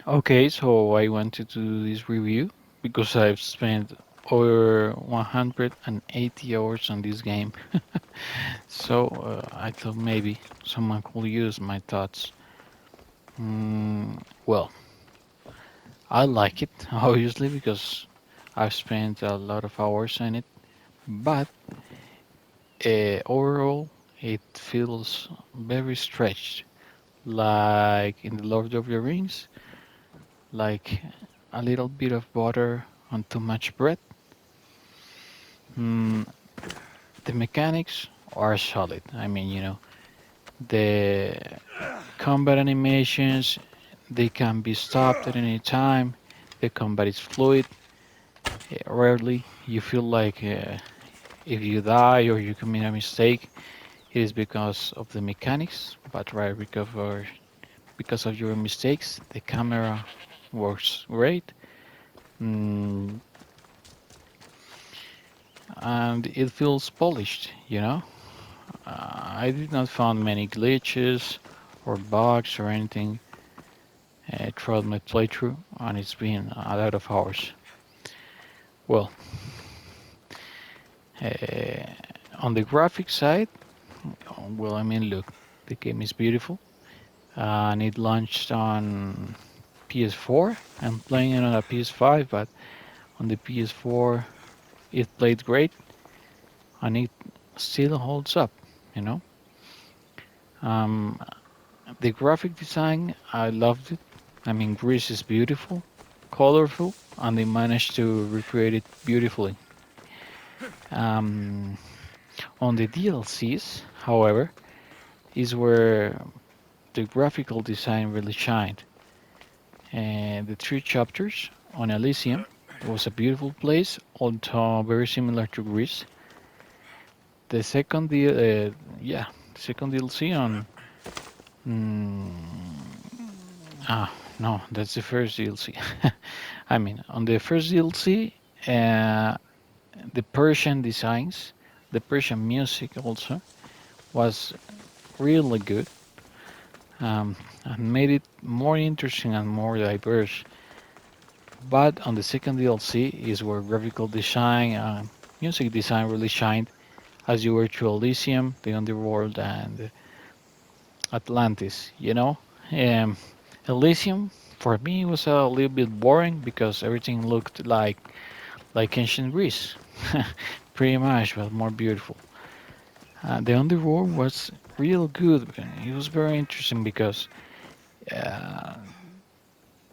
Okay, so I wanted to do this review because I've spent over 180 hours on this game. So I thought maybe someone could use my thoughts. Well, I like it, obviously, because I've spent a lot of hours on it, but overall, it feels very stretched, like in the Lord of the Rings, like a little bit of butter on too much bread. Mm, the mechanics are solid. I mean, the combat animations, they can be stopped at any time. The combat is fluid. Rarely you feel like if you die or you commit a mistake, it is because of the mechanics, but right because of your mistakes. The camera works great, mm, and it feels polished. I did not find many glitches or bugs or anything throughout my playthrough, and it's been a lot of hours. Well, uh, on the graphic side, well, I mean, look, the game is beautiful, and it launched on PS4. I'm playing it on a PS5, but on the PS4, it played great, and it still holds up. You know, um, the graphic design, I loved it. I mean, Greece is beautiful, colorful, and they managed to recreate it beautifully. Um, on the DLCs, however, is where the graphical design really shined. And the three chapters on Elysium was a beautiful place, although very similar to Greece. The second, yeah, second DLC on, mm, ah, no, that's the first DLC. I mean, on the first DLC, uh, the Persian designs, the Persian music also was really good, and made it more interesting and more diverse. But on the second DLC is where graphical design and music design really shined as you were through Elysium, the Underworld, and Atlantis. Um, Elysium for me was a little bit boring because everything looked like ancient Greece, pretty much, but more beautiful. The Underworld was real good. It was very interesting because uh,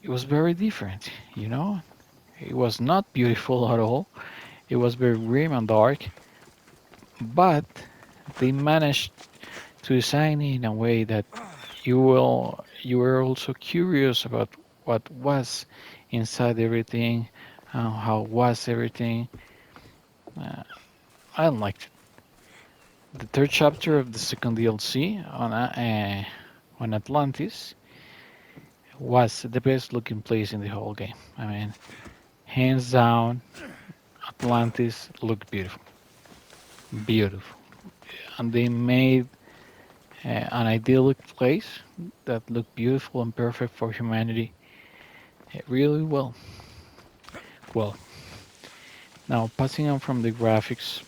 it was very different. It was not beautiful at all. It was very grim and dark, but they managed to design it in a way that you were also curious about what was inside everything, how was everything. Uh, I liked it. The third chapter of the second DLC on Atlantis was the best looking place in the whole game. I mean, hands down, Atlantis looked beautiful, beautiful, and they made an idyllic place that looked beautiful and perfect for humanity really well. Well, now passing on from the graphics,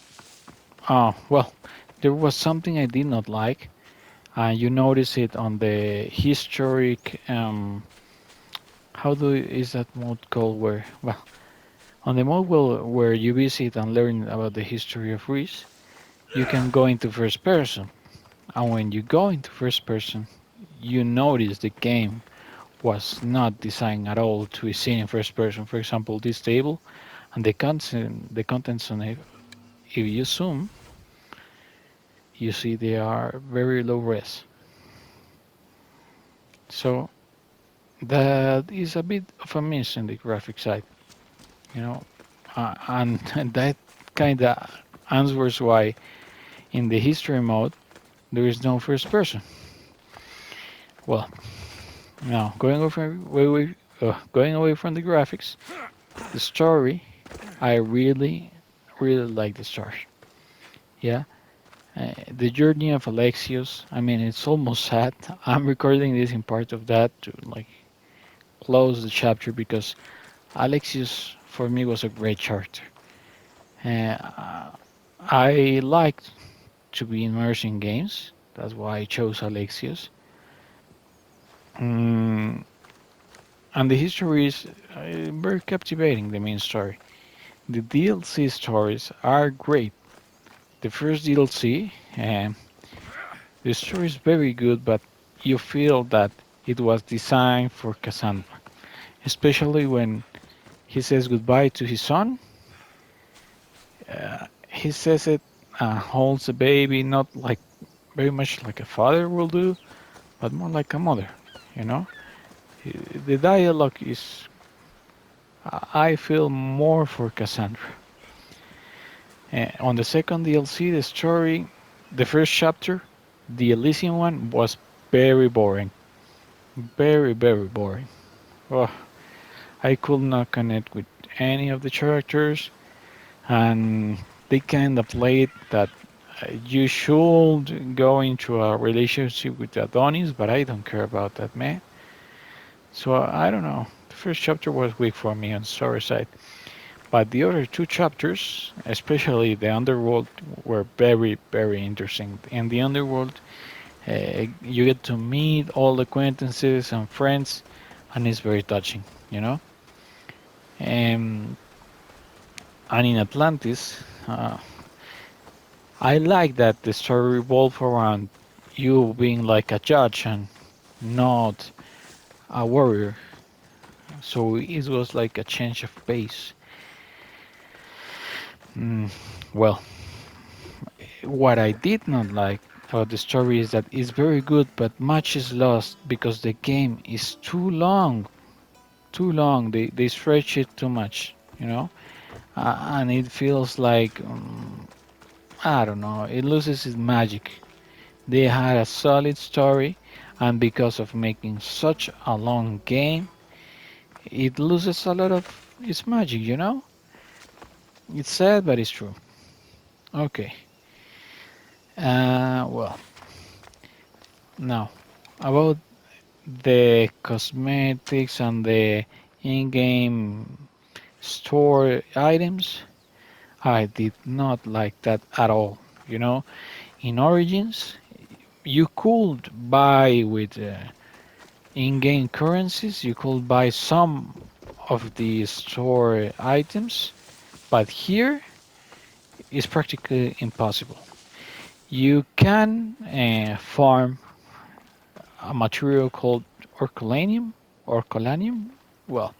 well, there was something I did not like. You notice it on the historic. Is that mode called? Well, on the mode where you visit and learn about the history of Greece, you can go into first person. And when you go into first person, you notice the game was not designed at all to be seen in first person. For example, this table and the contents on it, if you zoom, you see they are very low res. So that is a bit of a miss in the graphic side, you know, and that kind of answers why in the history mode there is no first person. Well, now going away from the graphics, the story, I really, really like the story. Yeah, the journey of Alexios. I mean, it's almost sad. I'm recording this in part of that to close the chapter because Alexius for me was a great character. Uh, I like to be immersed in games. That's why I chose Alexius. Mm, and the history is very captivating, the main story. The DLC stories are great. The first DLC, the story is very good, but you feel that it was designed for Cassandra, especially when he says goodbye to his son. He says it, holds the baby, not like very much like a father will do, but more like a mother, you know? The dialogue is, I feel more for Cassandra. On the second DLC, the story, the first chapter, the Elysian one, was very boring. Very, very boring. Oh, I could not connect with any of the characters, and they kind of played that you should go into a relationship with Adonis, but I don't care about that man. So I don't know. The first chapter was weak for me on story side, but the other two chapters, especially the underworld, were very, very interesting. In the underworld, you get to meet all acquaintances and friends, and it's very touching, you know. Um, and in Atlantis, I like that the story revolved around you being like a judge and not a warrior. So it was like a change of pace. Mm, well, what I did not like about the story is that it's very good, but much is lost because the game is too long. Too long. They stretch it too much, you know? And it feels like, I don't know, it loses its magic. They had a solid story, and because of making such a long game, it loses a lot of its magic, you know? It's sad, but it's true. Okay. Well, now about the cosmetics and the in-game store items, I did not like that at all. You know, in Origins, you could buy with in-game currencies, you could buy some of the store items, but here it's practically impossible. You can farm a material called orcolanium, orcolanium, well,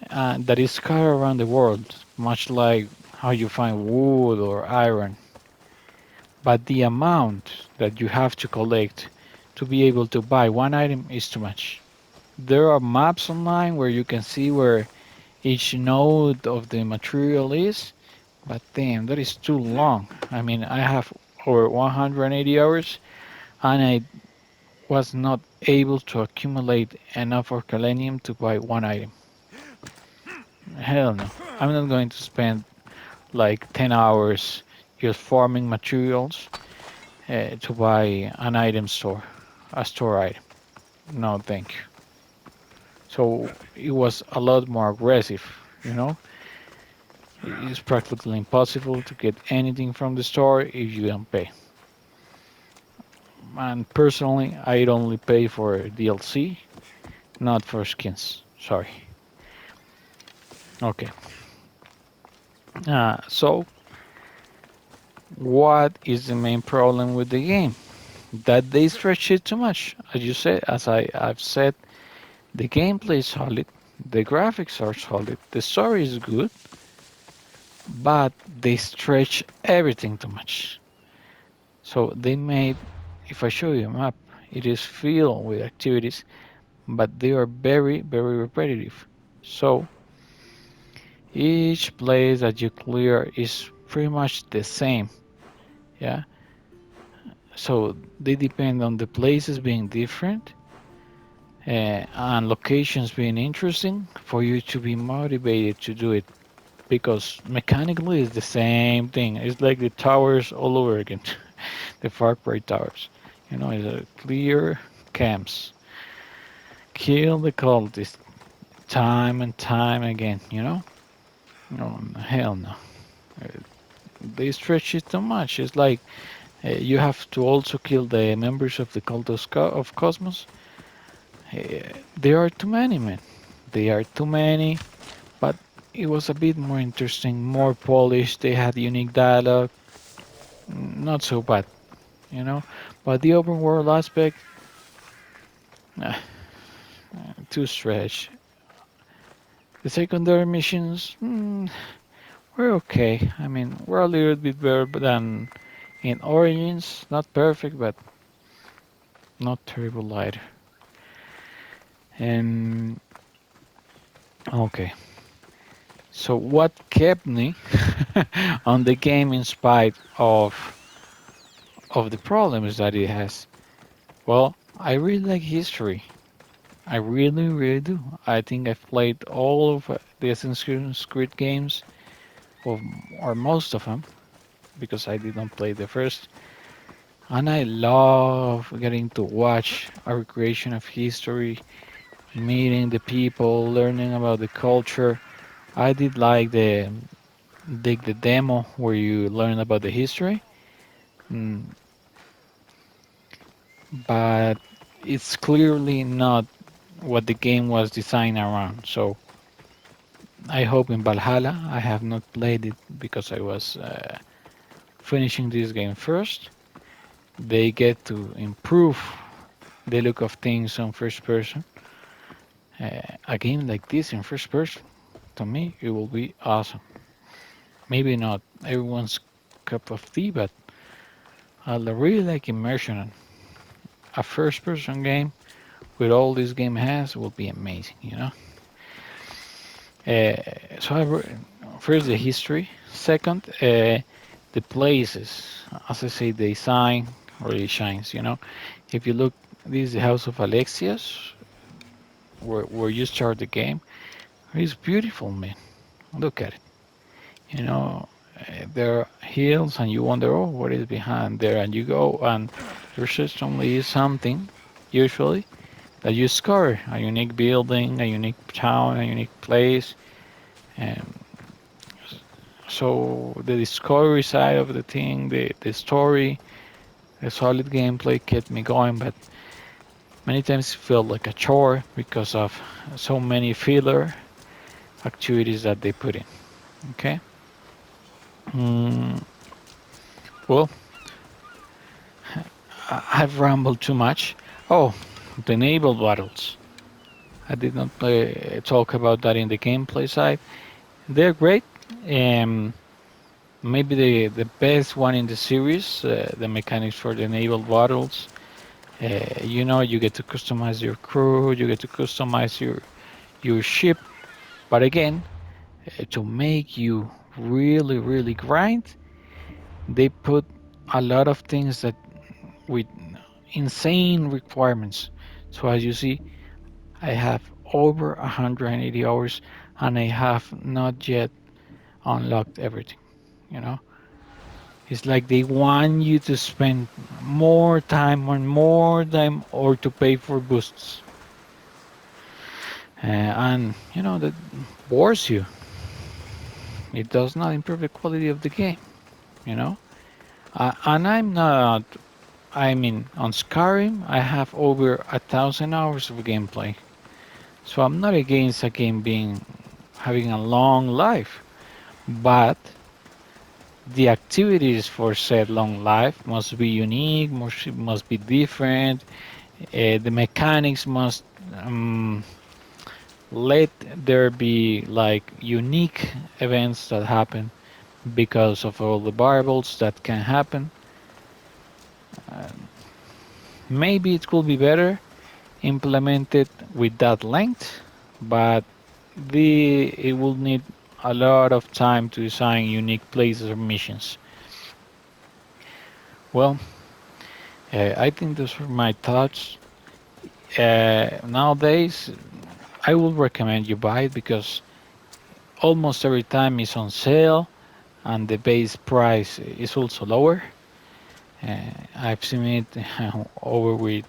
that is scattered around the world, much like how you find wood or iron. But the amount that you have to collect to be able to buy one item is too much. There are maps online where you can see where each node of the material is, but damn, that is too long. I mean, I have over 180 hours and I was not able to accumulate enough orcalenium to buy one item. Hell no. I'm not going to spend like 10 hours just farming materials to buy an item store, a store item. No, thank you. So it was a lot more aggressive, you know? It's practically impossible to get anything from the store if you don't pay. And personally, I'd only pay for DLC, not for skins. Sorry. Okay. So, what is the main problem with the game? That they stretch it too much. As you said, I've said, the gameplay is solid, the graphics are solid, the story is good, but they stretch everything too much. So they made, if I show you a map, it is filled with activities, but they are very, very repetitive. So each place that you clear is pretty much the same. Yeah. So they depend on the places being different and locations being interesting for you to be motivated to do it because mechanically it's the same thing. It's like the towers all over again, the Far Cry towers. You know, it's a clear camps. kill the cultist time and time again, you know? No, hell no. Uh, They stretch it too much. It's like you have to also kill the members of the cult of Cosmos. There are too many, man. They are too many, but it was a bit more interesting, more polished. They had unique dialogue. Not so bad, you know? But the open world aspect, uh, too stretched. The secondary missions, we're okay. I mean, we're a little bit better than in Origins. Not perfect, but not terrible either. And okay, so what kept me on the game in spite of the problems that it has? Well, I really like history. I really, really do. I think I've played all of the Assassin's Creed games, or, or most of them, because I did not play the first. And I love getting to watch a recreation of history, meeting the people, learning about the culture. I did like the demo where you learn about the history, mm, but it's clearly not what the game was designed around. So I hope in Valhalla, I have not played it because I was finishing this game first. They get to improve the look of things on first person. A game like this in first person, to me, it will be awesome. Maybe not everyone's cup of tea, but I really like immersion. A first person game with all this game has will be amazing, you know? Uh, so first the history, second the places. As I say, the design really shines. You know, if you look, this is the house of Alexios, where you start the game. It's beautiful, man. Look at it. You know, there are hills, and you wonder, oh, what is behind there? And you go, and there certainly is something, usually, that you discover a unique building, a unique town, a unique place. And so the discovery side of the thing, the story, the solid gameplay kept me going, but many times it felt like a chore because of so many filler activities that they put in. Okay. Mm, well, I've rambled too much. Oh, the naval battles. I did not talk about that in the gameplay side. They're great. Um, Maybe the best one in the series. The mechanics for the naval battles. You know, you get to customize your crew, you get to customize your ship. But again, to make you really, really grind, they put a lot of things that with insane requirements. So as you see, I have over 180 hours and I have not yet unlocked everything. You know, it's like they want you to spend more time, or to pay for boosts. And you know that bores you. It does not improve the quality of the game. You know, and I'm not. I mean, on Skyrim, I have over 1,000 hours of gameplay. So I'm not against a game being having a long life, but the activities for said long life must be unique, must be different. The mechanics must let there be like unique events that happen because of all the variables that can happen. Maybe it could be better implemented with that length, but it will need a lot of time to design unique places or missions. Well, I think those are my thoughts. Nowadays, I will recommend you buy it because almost every time it's on sale and the base price is also lower. I've seen it over with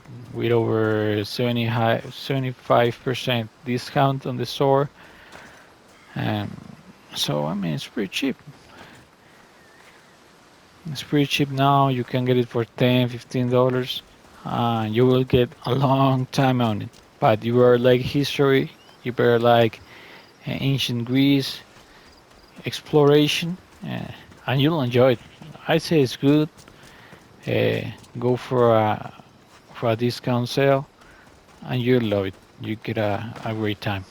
over 75% discount on the store. So I mean, it's pretty cheap. It's pretty cheap now. You can get it for 10, $15. You will get a long time on it. But you are like history, you better like ancient Greece, exploration, uh, and you'll enjoy it. I say it's good. Uh, go for a discount sale, and you'll love it. You get a great time.